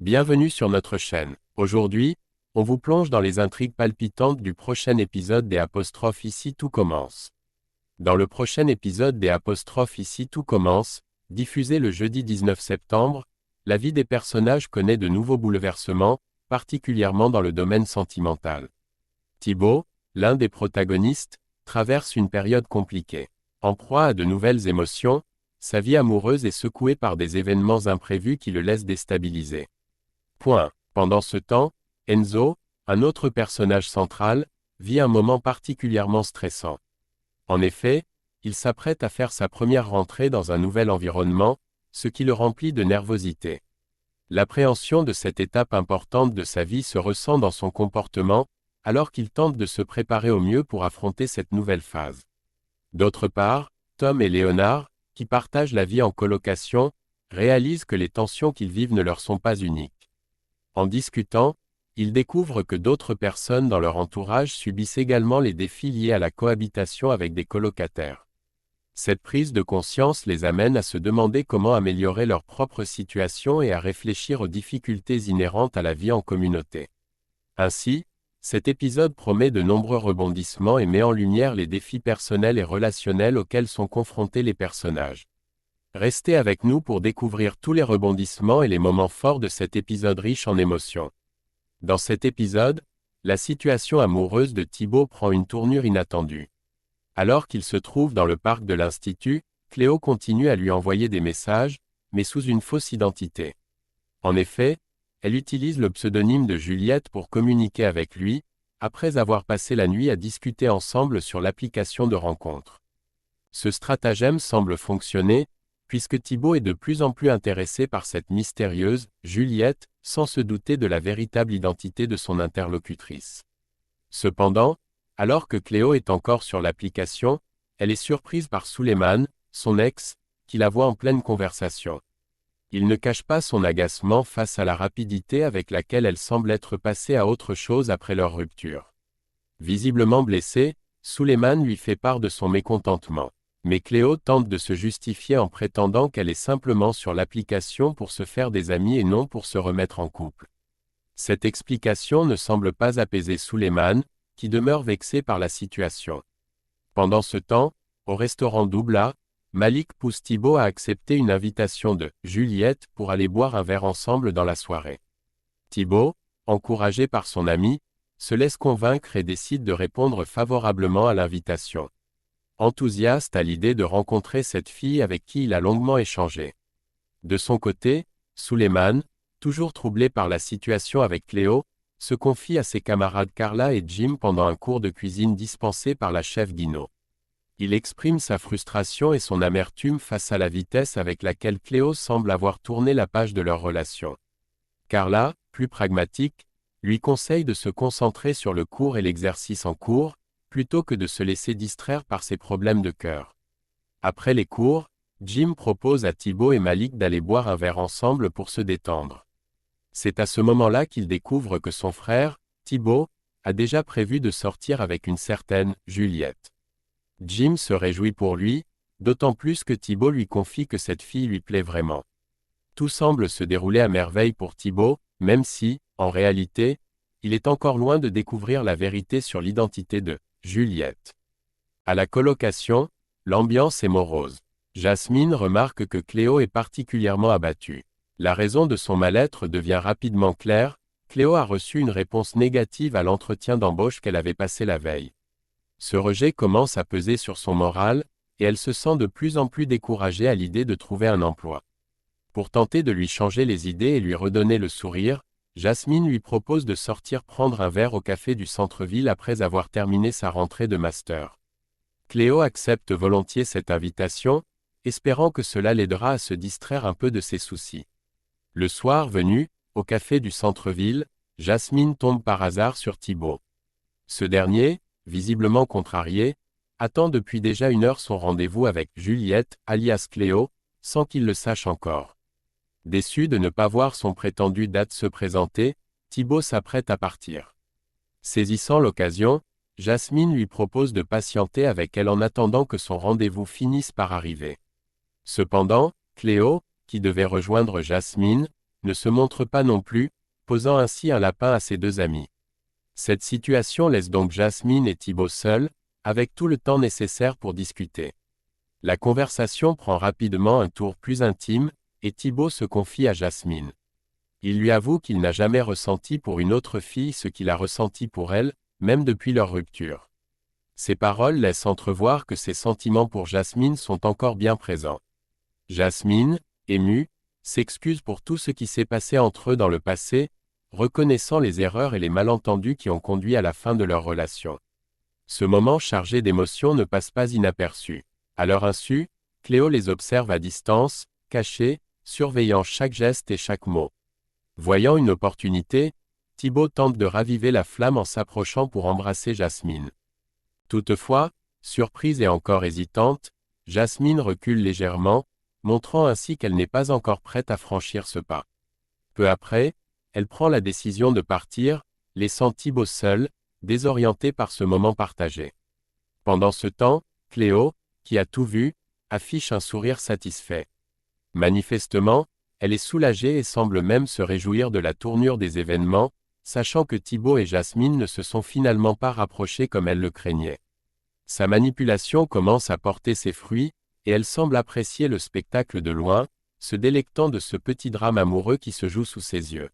Bienvenue sur notre chaîne. Aujourd'hui, on vous plonge dans les intrigues palpitantes du prochain épisode des ' Ici tout commence. Dans le prochain épisode des ' Ici tout commence, diffusé le jeudi 19 septembre, la vie des personnages connaît de nouveaux bouleversements, particulièrement dans le domaine sentimental. Thibaut, l'un des protagonistes, traverse une période compliquée. En proie à de nouvelles émotions, sa vie amoureuse est secouée par des événements imprévus qui le laissent déstabilisé. Pendant ce temps, Enzo, un autre personnage central, vit un moment particulièrement stressant. En effet, il s'apprête à faire sa première rentrée dans un nouvel environnement, ce qui le remplit de nervosité. L'appréhension de cette étape importante de sa vie se ressent dans son comportement, alors qu'il tente de se préparer au mieux pour affronter cette nouvelle phase. D'autre part, Tom et Léonard, qui partagent la vie en colocation, réalisent que les tensions qu'ils vivent ne leur sont pas uniques. En discutant, ils découvrent que d'autres personnes dans leur entourage subissent également les défis liés à la cohabitation avec des colocataires. Cette prise de conscience les amène à se demander comment améliorer leur propre situation et à réfléchir aux difficultés inhérentes à la vie en communauté. Ainsi, cet épisode promet de nombreux rebondissements et met en lumière les défis personnels et relationnels auxquels sont confrontés les personnages. Restez avec nous pour découvrir tous les rebondissements et les moments forts de cet épisode riche en émotions. Dans cet épisode, la situation amoureuse de Thibaut prend une tournure inattendue. Alors qu'il se trouve dans le parc de l'Institut, Cléo continue à lui envoyer des messages, mais sous une fausse identité. En effet, elle utilise le pseudonyme de Juliette pour communiquer avec lui, après avoir passé la nuit à discuter ensemble sur l'application de rencontre. Ce stratagème semble fonctionner, puisque Thibaut est de plus en plus intéressé par cette mystérieuse Juliette, sans se douter de la véritable identité de son interlocutrice. Cependant, alors que Cléo est encore sur l'application, elle est surprise par Suleiman, son ex, qui la voit en pleine conversation. Il ne cache pas son agacement face à la rapidité avec laquelle elle semble être passée à autre chose après leur rupture. Visiblement blessé, Suleiman lui fait part de son mécontentement. Mais Cléo tente de se justifier en prétendant qu'elle est simplement sur l'application pour se faire des amis et non pour se remettre en couple. Cette explication ne semble pas apaiser Suleiman, qui demeure vexé par la situation. Pendant ce temps, au restaurant Doubla, Malik pousse Thibaut à accepter une invitation de Juliette pour aller boire un verre ensemble dans la soirée. Thibaut, encouragé par son ami, se laisse convaincre et décide de répondre favorablement à l'invitation. Enthousiaste à l'idée de rencontrer cette fille avec qui il a longuement échangé. De son côté, Suleiman, toujours troublé par la situation avec Cléo, se confie à ses camarades Carla et Jim pendant un cours de cuisine dispensé par la chef Guino. Il exprime sa frustration et son amertume face à la vitesse avec laquelle Cléo semble avoir tourné la page de leur relation. Carla, plus pragmatique, lui conseille de se concentrer sur le cours et l'exercice en cours, plutôt que de se laisser distraire par ses problèmes de cœur. Après les cours, Jim propose à Thibaut et Malik d'aller boire un verre ensemble pour se détendre. C'est à ce moment-là qu'il découvre que son frère, Thibaut, a déjà prévu de sortir avec une certaine Juliette. Jim se réjouit pour lui, d'autant plus que Thibaut lui confie que cette fille lui plaît vraiment. Tout semble se dérouler à merveille pour Thibaut, même si, en réalité, il est encore loin de découvrir la vérité sur l'identité de Juliette. À la colocation, l'ambiance est morose. Jasmine remarque que Cléo est particulièrement abattue. La raison de son mal-être devient rapidement claire, Cléo a reçu une réponse négative à l'entretien d'embauche qu'elle avait passé la veille. Ce rejet commence à peser sur son moral, et elle se sent de plus en plus découragée à l'idée de trouver un emploi. Pour tenter de lui changer les idées et lui redonner le sourire, Jasmine lui propose de sortir prendre un verre au café du centre-ville après avoir terminé sa rentrée de master. Cléo accepte volontiers cette invitation, espérant que cela l'aidera à se distraire un peu de ses soucis. Le soir venu, au café du centre-ville, Jasmine tombe par hasard sur Thibaut. Ce dernier, visiblement contrarié, attend depuis déjà 1 heure son rendez-vous avec Juliette, alias Cléo, sans qu'il le sache encore. Déçu de ne pas voir son prétendu date se présenter, Thibaut s'apprête à partir. Saisissant l'occasion, Jasmine lui propose de patienter avec elle en attendant que son rendez-vous finisse par arriver. Cependant, Cléo, qui devait rejoindre Jasmine, ne se montre pas non plus, posant ainsi un lapin à ses deux amis. Cette situation laisse donc Jasmine et Thibaut seuls, avec tout le temps nécessaire pour discuter. La conversation prend rapidement un tour plus intime, et Thibaut se confie à Jasmine. Il lui avoue qu'il n'a jamais ressenti pour une autre fille ce qu'il a ressenti pour elle, même depuis leur rupture. Ces paroles laissent entrevoir que ses sentiments pour Jasmine sont encore bien présents. Jasmine, émue, s'excuse pour tout ce qui s'est passé entre eux dans le passé, reconnaissant les erreurs et les malentendus qui ont conduit à la fin de leur relation. Ce moment chargé d'émotions ne passe pas inaperçu. À leur insu, Cléo les observe à distance, cachée, surveillant chaque geste et chaque mot. Voyant une opportunité, Thibaut tente de raviver la flamme en s'approchant pour embrasser Jasmine. Toutefois, surprise et encore hésitante, Jasmine recule légèrement, montrant ainsi qu'elle n'est pas encore prête à franchir ce pas. Peu après, elle prend la décision de partir, laissant Thibaut seul, désorienté par ce moment partagé. Pendant ce temps, Cléo, qui a tout vu, affiche un sourire satisfait. Manifestement, elle est soulagée et semble même se réjouir de la tournure des événements, sachant que Thibaut et Jasmine ne se sont finalement pas rapprochés comme elle le craignait. Sa manipulation commence à porter ses fruits, et elle semble apprécier le spectacle de loin, se délectant de ce petit drame amoureux qui se joue sous ses yeux.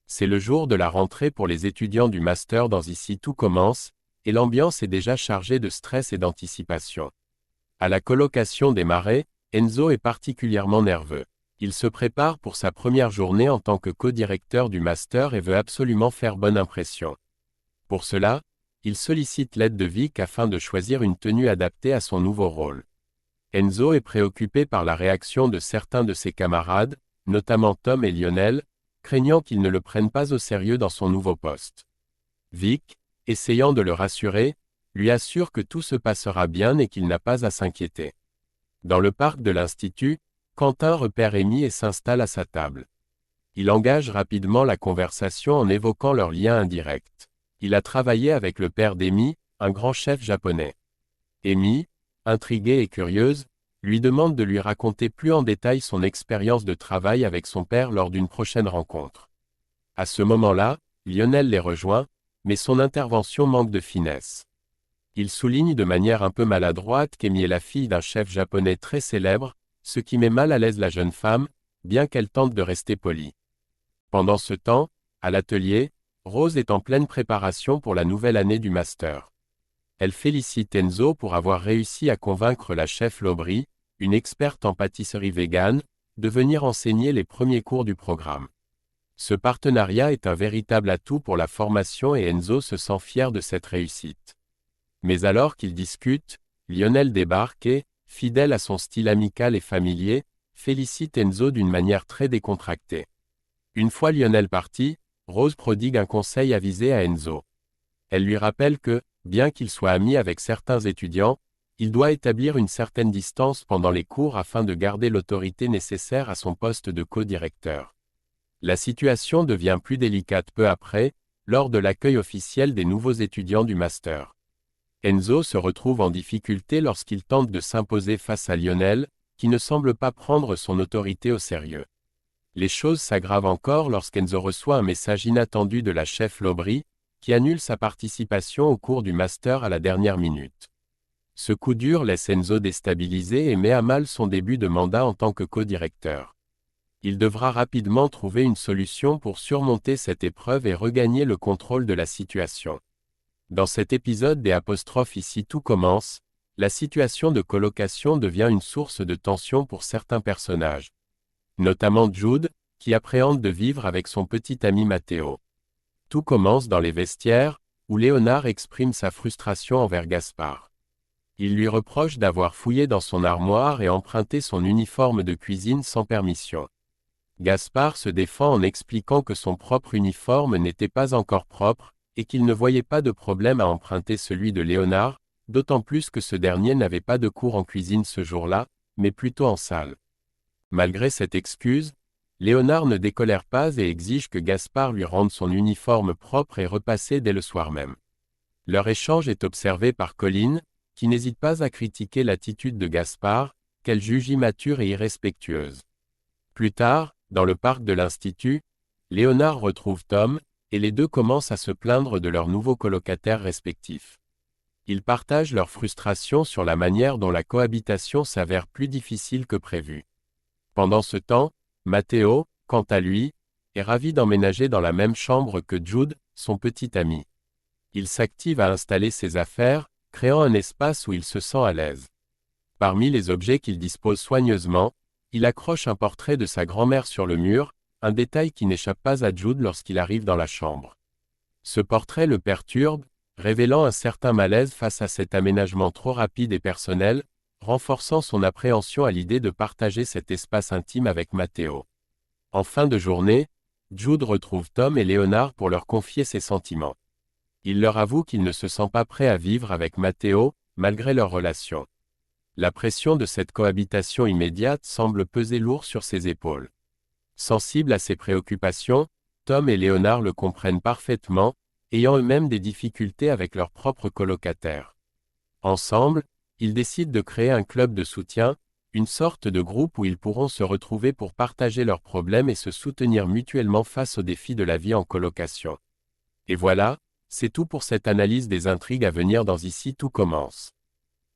C'est le jour de la rentrée pour les étudiants du master dans Ici tout commence, et l'ambiance est déjà chargée de stress et d'anticipation. À la colocation des Marais, Enzo est particulièrement nerveux. Il se prépare pour sa première journée en tant que co-directeur du master et veut absolument faire bonne impression. Pour cela, il sollicite l'aide de Vic afin de choisir une tenue adaptée à son nouveau rôle. Enzo est préoccupé par la réaction de certains de ses camarades, notamment Tom et Lionel, craignant qu'ils ne le prennent pas au sérieux dans son nouveau poste. Vic, essayant de le rassurer, lui assure que tout se passera bien et qu'il n'a pas à s'inquiéter. Dans le parc de l'Institut, Quentin repère Amy et s'installe à sa table. Il engage rapidement la conversation en évoquant leur lien indirect. Il a travaillé avec le père d'Amy, un grand chef japonais. Amy, intriguée et curieuse, lui demande de lui raconter plus en détail son expérience de travail avec son père lors d'une prochaine rencontre. À ce moment-là, Lionel les rejoint, mais son intervention manque de finesse. Il souligne de manière un peu maladroite qu'Amy est la fille d'un chef japonais très célèbre, ce qui met mal à l'aise la jeune femme, bien qu'elle tente de rester polie. Pendant ce temps, à l'atelier, Rose est en pleine préparation pour la nouvelle année du master. Elle félicite Enzo pour avoir réussi à convaincre la chef Lobry, une experte en pâtisserie végane, de venir enseigner les premiers cours du programme. Ce partenariat est un véritable atout pour la formation et Enzo se sent fier de cette réussite. Mais alors qu'ils discutent, Lionel débarque et, fidèle à son style amical et familier, félicite Enzo d'une manière très décontractée. Une fois Lionel parti, Rose prodigue un conseil avisé à Enzo. Elle lui rappelle que, bien qu'il soit ami avec certains étudiants, il doit établir une certaine distance pendant les cours afin de garder l'autorité nécessaire à son poste de co-directeur. La situation devient plus délicate peu après, lors de l'accueil officiel des nouveaux étudiants du master. Enzo se retrouve en difficulté lorsqu'il tente de s'imposer face à Lionel, qui ne semble pas prendre son autorité au sérieux. Les choses s'aggravent encore lorsqu'Enzo reçoit un message inattendu de la chef Lobry, qui annule sa participation au cours du master à la dernière minute. Ce coup dur laisse Enzo déstabilisé et met à mal son début de mandat en tant que co-directeur. Il devra rapidement trouver une solution pour surmonter cette épreuve et regagner le contrôle de la situation. Dans cet épisode des apostrophes Ici tout commence, la situation de colocation devient une source de tension pour certains personnages. Notamment Jude, qui appréhende de vivre avec son petit ami Matteo. Tout commence dans les vestiaires, où Léonard exprime sa frustration envers Gaspard. Il lui reproche d'avoir fouillé dans son armoire et emprunté son uniforme de cuisine sans permission. Gaspard se défend en expliquant que son propre uniforme n'était pas encore propre, et qu'il ne voyait pas de problème à emprunter celui de Léonard, d'autant plus que ce dernier n'avait pas de cours en cuisine ce jour-là, mais plutôt en salle. Malgré cette excuse, Léonard ne décolère pas et exige que Gaspard lui rende son uniforme propre et repassé dès le soir même. Leur échange est observé par Colline, qui n'hésite pas à critiquer l'attitude de Gaspard, qu'elle juge immature et irrespectueuse. Plus tard, Dans le parc de l'Institut, Léonard retrouve Tom, et les deux commencent à se plaindre de leurs nouveaux colocataires respectifs. Ils partagent leur frustration sur la manière dont la cohabitation s'avère plus difficile que prévu. Pendant ce temps, Matteo, quant à lui, est ravi d'emménager dans la même chambre que Jude, son petit ami. Il s'active à installer ses affaires, créant un espace où il se sent à l'aise. Parmi les objets qu'il dispose soigneusement, il accroche un portrait de sa grand-mère sur le mur, un détail qui n'échappe pas à Jude lorsqu'il arrive dans la chambre. Ce portrait le perturbe, révélant un certain malaise face à cet aménagement trop rapide et personnel, renforçant son appréhension à l'idée de partager cet espace intime avec Matteo. En fin de journée, Jude retrouve Tom et Léonard pour leur confier ses sentiments. Il leur avoue qu'il ne se sent pas prêt à vivre avec Matteo, malgré leur relation. La pression de cette cohabitation immédiate semble peser lourd sur ses épaules. Sensibles à ses préoccupations, Tom et Léonard le comprennent parfaitement, ayant eux-mêmes des difficultés avec leurs propres colocataires. Ensemble, ils décident de créer un club de soutien, une sorte de groupe où ils pourront se retrouver pour partager leurs problèmes et se soutenir mutuellement face aux défis de la vie en colocation. Et voilà, c'est tout pour cette analyse des intrigues à venir dans Ici tout commence.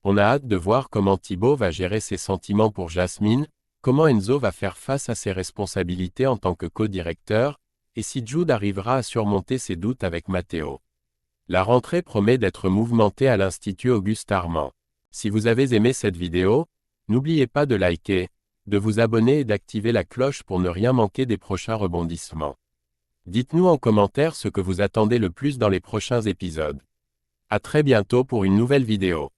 On a hâte de voir comment Thibaut va gérer ses sentiments pour Jasmine, comment Enzo va faire face à ses responsabilités en tant que co-directeur, et si Jude arrivera à surmonter ses doutes avec Matteo. La rentrée promet d'être mouvementée à l'Institut Auguste Armand. Si vous avez aimé cette vidéo, n'oubliez pas de liker, de vous abonner et d'activer la cloche pour ne rien manquer des prochains rebondissements. Dites-nous en commentaire ce que vous attendez le plus dans les prochains épisodes. À très bientôt pour une nouvelle vidéo.